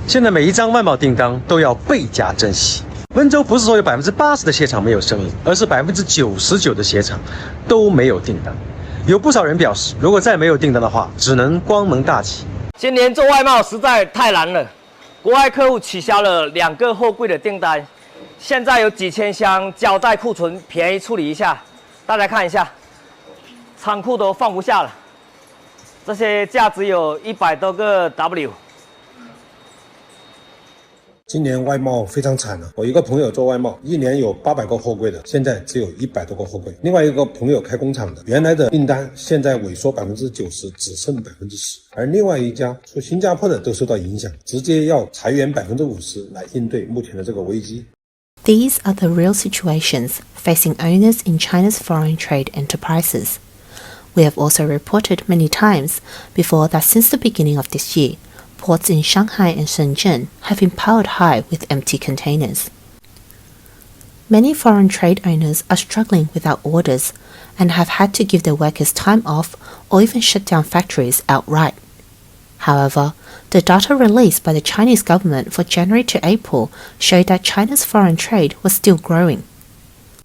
现在每一张外贸订单都要倍加珍惜。温州不是说有80%的鞋厂没有生意，而是99%的鞋厂都没有订单。有不少人表示，如果再没有订单的话，只能关门大吉。今年做外贸实在太难了，国外客户取消了2个货柜的订单，现在有几千箱交代库存，便宜处理一下。大家看一下，仓库都放不下了，这些价值有100多个 W。今年外贸非常惨了，我一个朋友做外贸，一年有800个货柜的，现在只有100多个货柜。另外一个朋友开工厂的，原来的订单现在萎缩90%，只剩10%。而另外一家出新加坡的都受到影响，直接要裁员50%来应对目前的这个危机。These are the real situations facing owners in China's foreign trade enterprises. We have also reported many times before that since the beginning of this year, ports in Shanghai and Shenzhen have been piled high with empty containers. Many foreign trade owners are struggling without orders and have had to give their workers time off or even shut down factories outright. However, the data released by the Chinese government for January to April showed that China's foreign trade was still growing.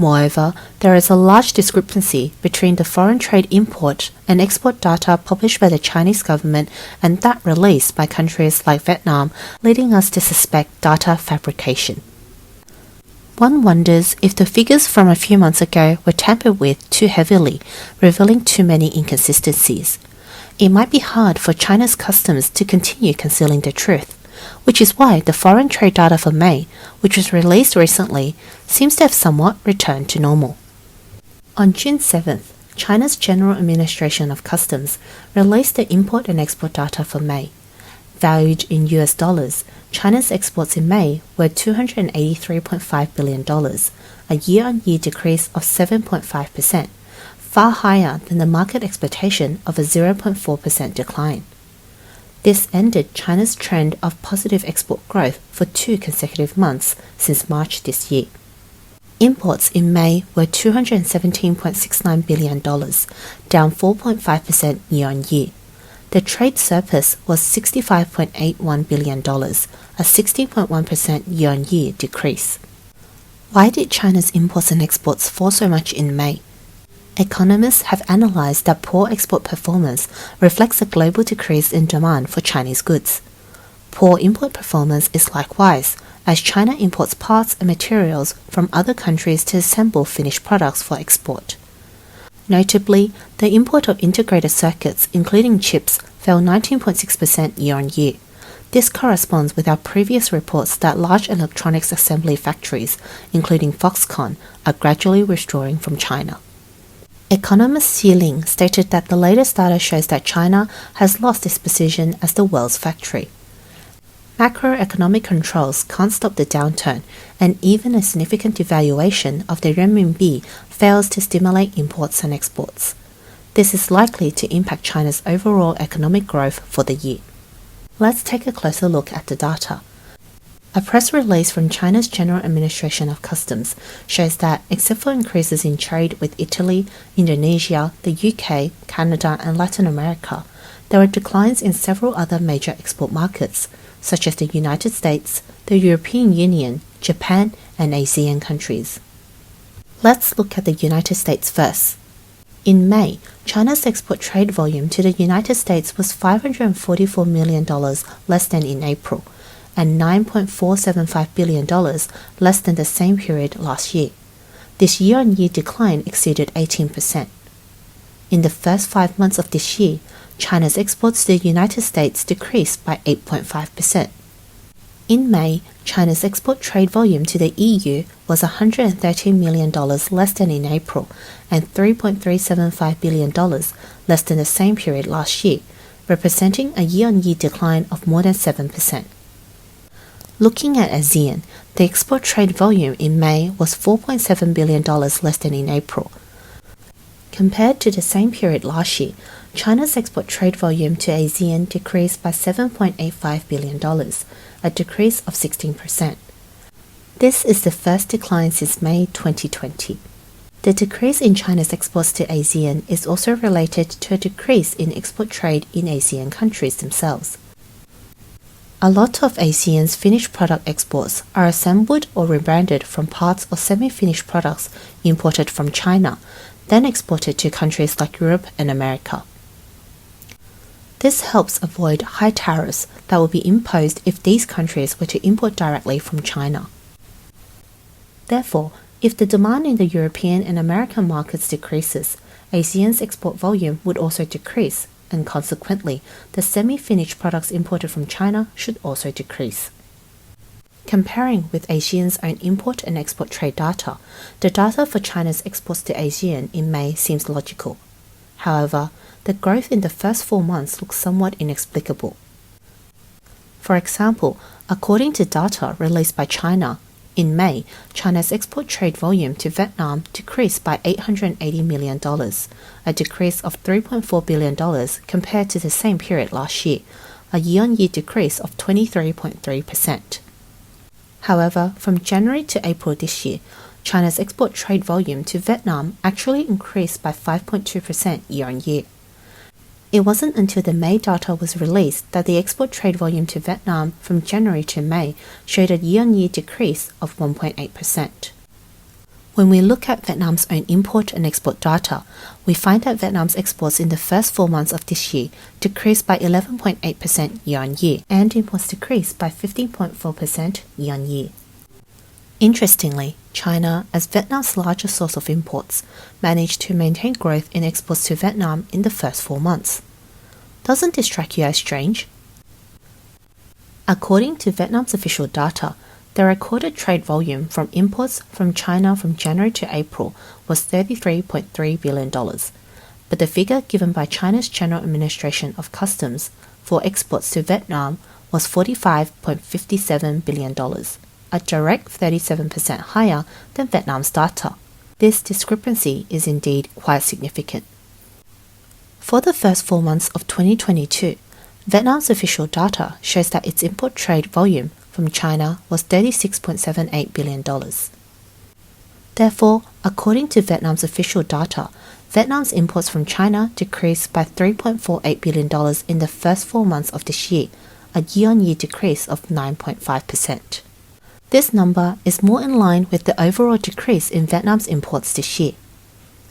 Moreover, there is a large discrepancy between the foreign trade import and export data published by the Chinese government and that released by countries like Vietnam, leading us to suspect data fabrication. One wonders if the figures from a few months ago were tampered with too heavily, revealing too many inconsistencies. It might be hard for China's customs to continue concealing the truth, which is why the foreign trade data for May, which was released recently, seems to have somewhat returned to normal. On June 7th, China's General Administration of Customs released the import and export data for May. Valued in US dollars, China's exports in May were $283.5 billion, a year-on-year decrease of 7.5%, far higher than the market expectation of a 0.4% decline. This ended China's trend of positive export growth for 2 consecutive months since March this year. Imports in May were $217.69 billion, down 4.5% year-on-year. The trade surplus was $65.81 billion, a 16.1% year-on-year decrease. Why did China's imports and exports fall so much in May? Economists have analyzed that poor export performance reflects a global decrease in demand for Chinese goods. Poor import performance is likewise, as China imports parts and materials from other countries to assemble finished products for export. Notably, the import of integrated circuits, including chips, fell 19.6% year-on-year. This corresponds with our previous reports that large electronics assembly factories, including Foxconn, are gradually withdrawing from China. Economist Xi Ling stated that the latest data shows that China has lost its position as the world's factory. Macroeconomic controls can't stop the downturn, and even a significant devaluation of the renminbi fails to stimulate imports and exports. This is likely to impact China's overall economic growth for the year. Let's take a closer look at the data. A press release from China's General Administration of Customs shows that, except for increases in trade with Italy, Indonesia, the UK, Canada, and Latin America, there were declines in several other major export markets, such as the United States, the European Union, Japan, and ASEAN countries. Let's look at the United States first. In May, China's export trade volume to the United States was $544 million less than in April, and $9.475 billion less than the same period last year. This year-on-year decline exceeded 18%. In the first 5 months of this year, China's exports to the United States decreased by 8.5%. In May, China's export trade volume to the EU was $113 million less than in April, and $3.375 billion less than the same period last year, representing a year-on-year decline of more than 7%. Looking at ASEAN, the export trade volume in May was $4.7 billion less than in April. Compared to the same period last year, China's export trade volume to ASEAN decreased by $7.85 billion, a decrease of 16%. This is the first decline since May 2020. The decrease in China's exports to ASEAN is also related to a decrease in export trade in ASEAN countries themselves. A lot of ASEAN's finished product exports are assembled or rebranded from parts or semi-finished products imported from China, then exported to countries like Europe and America. This helps avoid high tariffs that will be imposed if these countries were to import directly from China. Therefore, if the demand in the European and American markets decreases, ASEAN's export volume would also decrease, and consequently, the semi-finished products imported from China should also decrease. Comparing with ASEAN's own import and export trade data, the data for China's exports to ASEAN in May seems logical. However, the growth in the first 4 months looks somewhat inexplicable. For example, according to data released by China, in May, China's export trade volume to Vietnam decreased by $880 million, a decrease of $3.4 billion compared to the same period last year, a year-on-year decrease of 23.3%. However, from January to April this year, China's export trade volume to Vietnam actually increased by 5.2% year-on-year. It wasn't until the May data was released that the export trade volume to Vietnam from January to May showed a year-on-year decrease of 1.8%. When we look at Vietnam's own import and export data, we find that Vietnam's exports in the first 4 months of this year decreased by 11.8% year-on-year, and imports decreased by 15.4% year-on-year. Interestingly, China, as Vietnam's largest source of imports, managed to maintain growth in exports to Vietnam in the first 4 months. Doesn't this strike you as strange? According to Vietnam's official data, the recorded trade volume from imports from China from January to April was $33.3 billion, but the figure given by China's General Administration of Customs for exports to Vietnam was $45.57 billion. A direct 37% higher than Vietnam's data. This discrepancy is indeed quite significant. For the first 4 months of 2022, Vietnam's official data shows that its import trade volume from China was $36.78 billion. Therefore, according to Vietnam's official data, Vietnam's imports from China decreased by $3.48 billion in the first 4 months of this year, a year-on-year decrease of 9.5%. This number is more in line with the overall decrease in Vietnam's imports this year.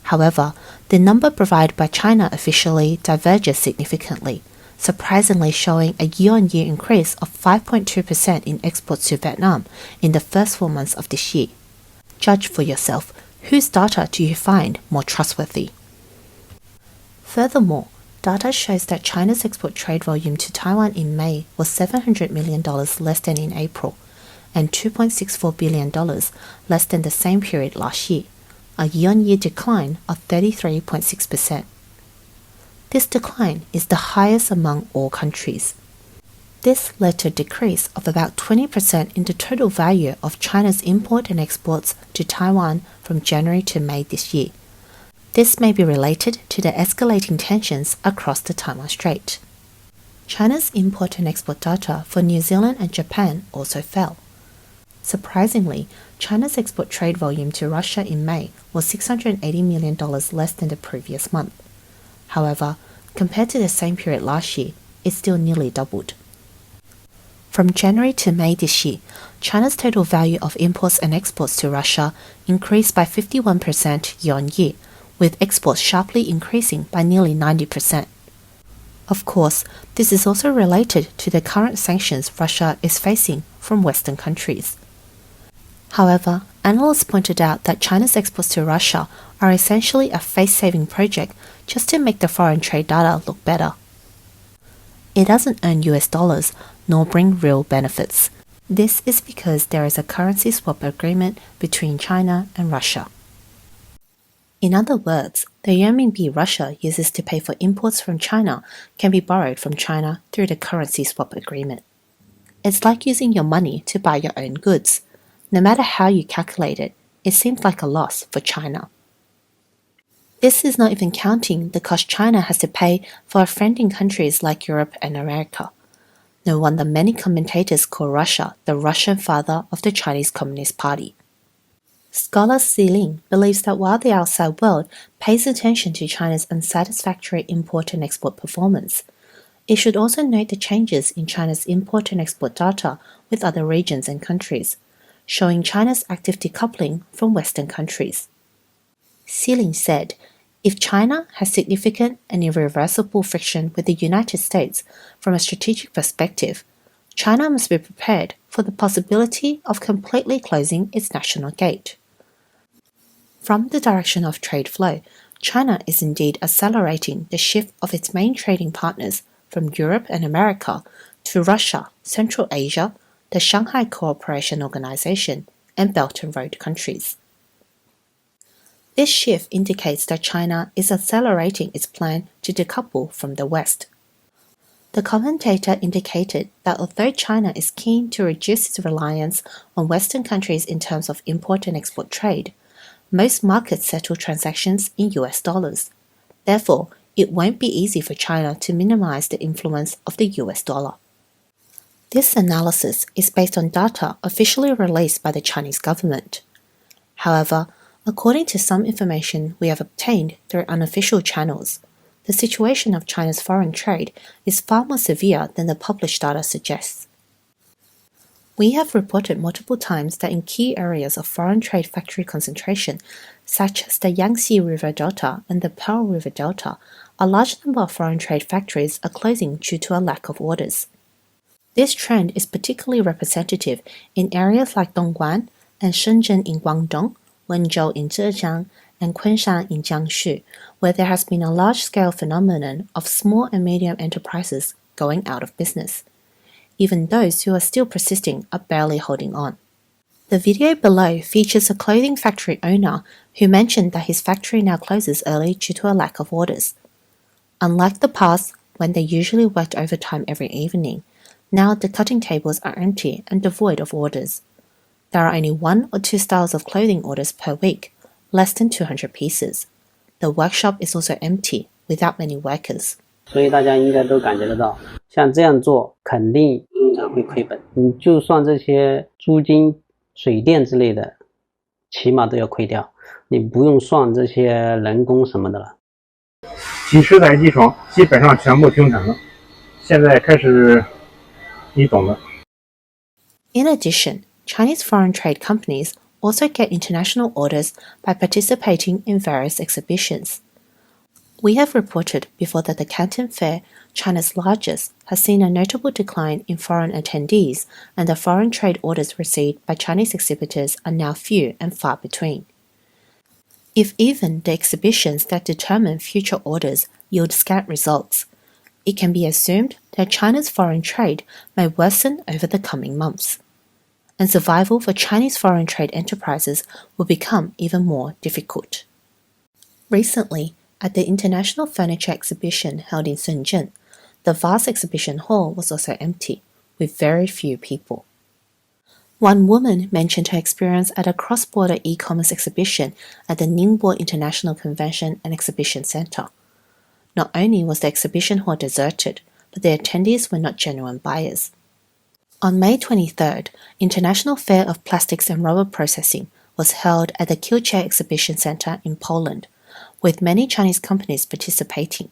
However, the number provided by China officially diverges significantly, surprisingly showing a year-on-year increase of 5.2% in exports to Vietnam in the first 4 months of this year. Judge for yourself, whose data do you find more trustworthy? Furthermore, data shows that China's export trade volume to Taiwan in May was $700 million less than in April, and $2.64 billion less than the same period last year, a year-on-year decline of 33.6%. This decline is the highest among all countries. This led to a decrease of about 20% in the total value of China's import and exports to Taiwan from January to May this year. This may be related to the escalating tensions across the Taiwan Strait. China's import and export data for New Zealand and Japan also fell. Surprisingly, China's export trade volume to Russia in May was $680 million less than the previous month. However, compared to the same period last year, it still nearly doubled. From January to May this year, China's total value of imports and exports to Russia increased by 51% year-on-year, with exports sharply increasing by nearly 90%. Of course, this is also related to the current sanctions Russia is facing from Western countries. However, analysts pointed out that China's exports to Russia are essentially a face-saving project just to make the foreign trade data look better. It doesn't earn US dollars nor bring real benefits. This is because there is a currency swap agreement between China and Russia. In other words, the renminbi Russia uses to pay for imports from China can be borrowed from China through the currency swap agreement. It's like using your money to buy your own goods. No matter how you calculate it, it seems like a loss for China. This is not even counting the cost China has to pay for offending countries like Europe and America. No wonder many commentators call Russia the Russian father of the Chinese Communist Party. Scholar Xiling believes that while the outside world pays attention to China's unsatisfactory import and export performance, It should also note the changes in China's import and export data with other regions and countries, showing China's active decoupling from Western countries. Sealing said, if China has significant and irreversible friction with the United States from a strategic perspective, China must be prepared for the possibility of completely closing its national gate. From the direction of trade flow, China is indeed accelerating the shift of its main trading partners from Europe and America to Russia, Central Asia, the Shanghai Cooperation Organization, and Belt and Road countries. This shift indicates that China is accelerating its plan to decouple from the West. The commentator indicated that although China is keen to reduce its reliance on Western countries in terms of import and export trade, most markets settle transactions in US dollars. Therefore, it won't be easy for China to minimize the influence of the US dollar. This analysis is based on data officially released by the Chinese government. However, according to some information we have obtained through unofficial channels, the situation of China's foreign trade is far more severe than the published data suggests. We have reported multiple times that in key areas of foreign trade factory concentration, such as the Yangtze River Delta and the Pearl River Delta, a large number of foreign trade factories are closing due to a lack of orders. This trend is particularly representative in areas like Dongguan and Shenzhen in Guangdong, Wenzhou in Zhejiang, and Kunshan in Jiangsu, where there has been a large-scale phenomenon of small and medium enterprises going out of business. Even those who are still persisting are barely holding on. The video below features a clothing factory owner who mentioned that his factory now closes early due to a lack of orders. Unlike the past, when they usually worked overtime every evening, now the cutting tables are empty and devoid of orders. There are only 1 or 2 styles of clothing orders per week, less than 200 pieces. The workshop is also empty, without many workers. 所以大家应该都感觉得到，像这样做肯定会亏本。你就算这些租金、水电之类的，起码都要亏掉。你不用算这些人工什么的了。几十台机床基本上全部停产了，现在开始，你懂的。In addition, Chinese foreign trade companies also get international orders by participating in various exhibitions. We have reported before that the Canton Fair, China's largest, has seen a notable decline in foreign attendees, and the foreign trade orders received by Chinese exhibitors are now few and far between. If even the exhibitions that determine future orders yield scant results, it can be assumed that China's foreign trade may worsen over the coming months, and survival for Chinese foreign trade enterprises will become even more difficult. Recently, at the International Furniture Exhibition held in Shenzhen, the vast exhibition hall was also empty, with very few people. One woman mentioned her experience at a cross-border e-commerce exhibition at the Ningbo International Convention and Exhibition Center. Not only was the exhibition hall deserted, but the attendees were not genuine buyers. On May 23rd, International Fair of Plastics and Rubber Processing was held at the Kielce Exhibition Center in Poland, with many Chinese companies participating.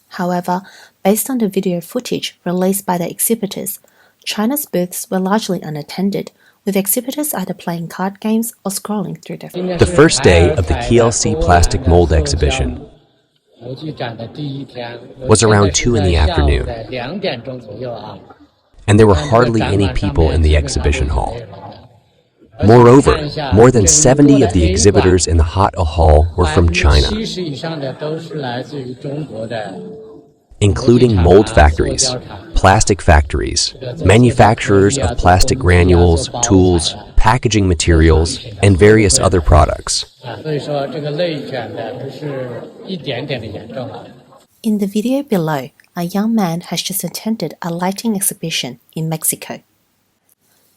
However, based on the video footage released by the exhibitors, China's booths were largely unattended, with exhibitors either playing card games or scrolling through their phones. The first day of the Kielce Plastic Mold Exhibition was around 2 in the afternoon, and there were hardly any people in the exhibition hall. Moreover, more than 70 of the exhibitors in the hot hall were from China, including mold factories, plastic factories, manufacturers of plastic granules, tools, packaging materials, and various other products. In the video below, a young man has just attended a lighting exhibition in Mexico.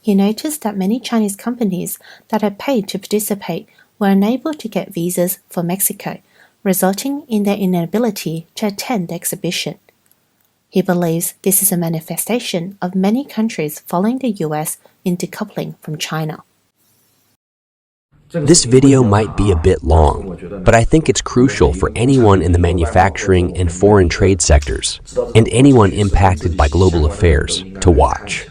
He noticed that many Chinese companies that had paid to participate were unable to get visas for Mexico, resulting in their inability to attend the exhibition. He believes this is a manifestation of many countries following the US in decoupling from China. This video might be a bit long, but I think it's crucial for anyone in the manufacturing and foreign trade sectors, and anyone impacted by global affairs, to watch.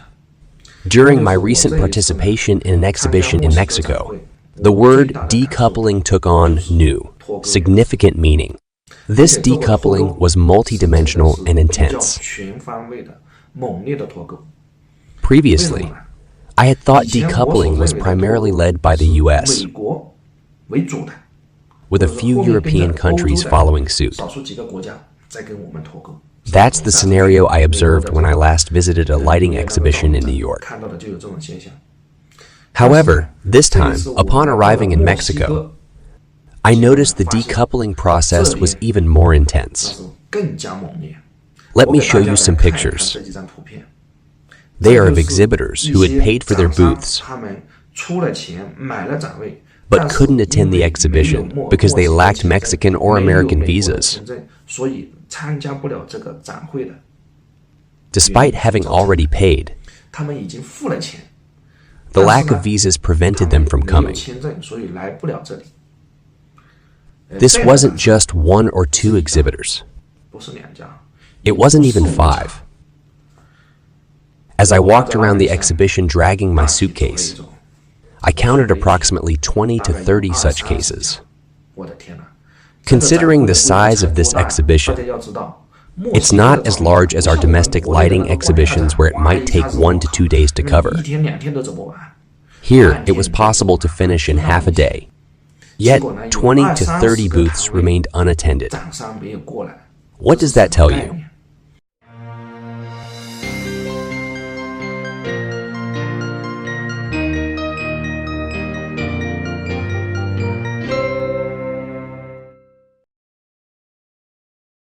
During my recent participation in an exhibition in Mexico, the word decoupling took on new, significant meaning. This decoupling was multidimensional and intense. Previously, I had thought decoupling was primarily led by the US, with a few European countries following suit. That's the scenario I observed when I last visited a lighting exhibition in New York. However, this time, upon arriving in Mexico, I noticed the decoupling process was even more intense. Let me show you some pictures. They are of exhibitors who had paid for their booths, but couldn't attend the exhibition because they lacked Mexican or American visas. Despite having already paid, the lack of visas prevented them from coming. This wasn't just 1 or 2 exhibitors. It wasn't even 5. As I walked around the exhibition dragging my suitcase, I counted approximately 20 to 30 such cases. Considering the size of this exhibition, it's not as large as our domestic lighting exhibitions where it might take 1 to 2 days to cover. Here, it was possible to finish in half a day. Yet, 20 to 30 booths remained unattended. What does that tell you?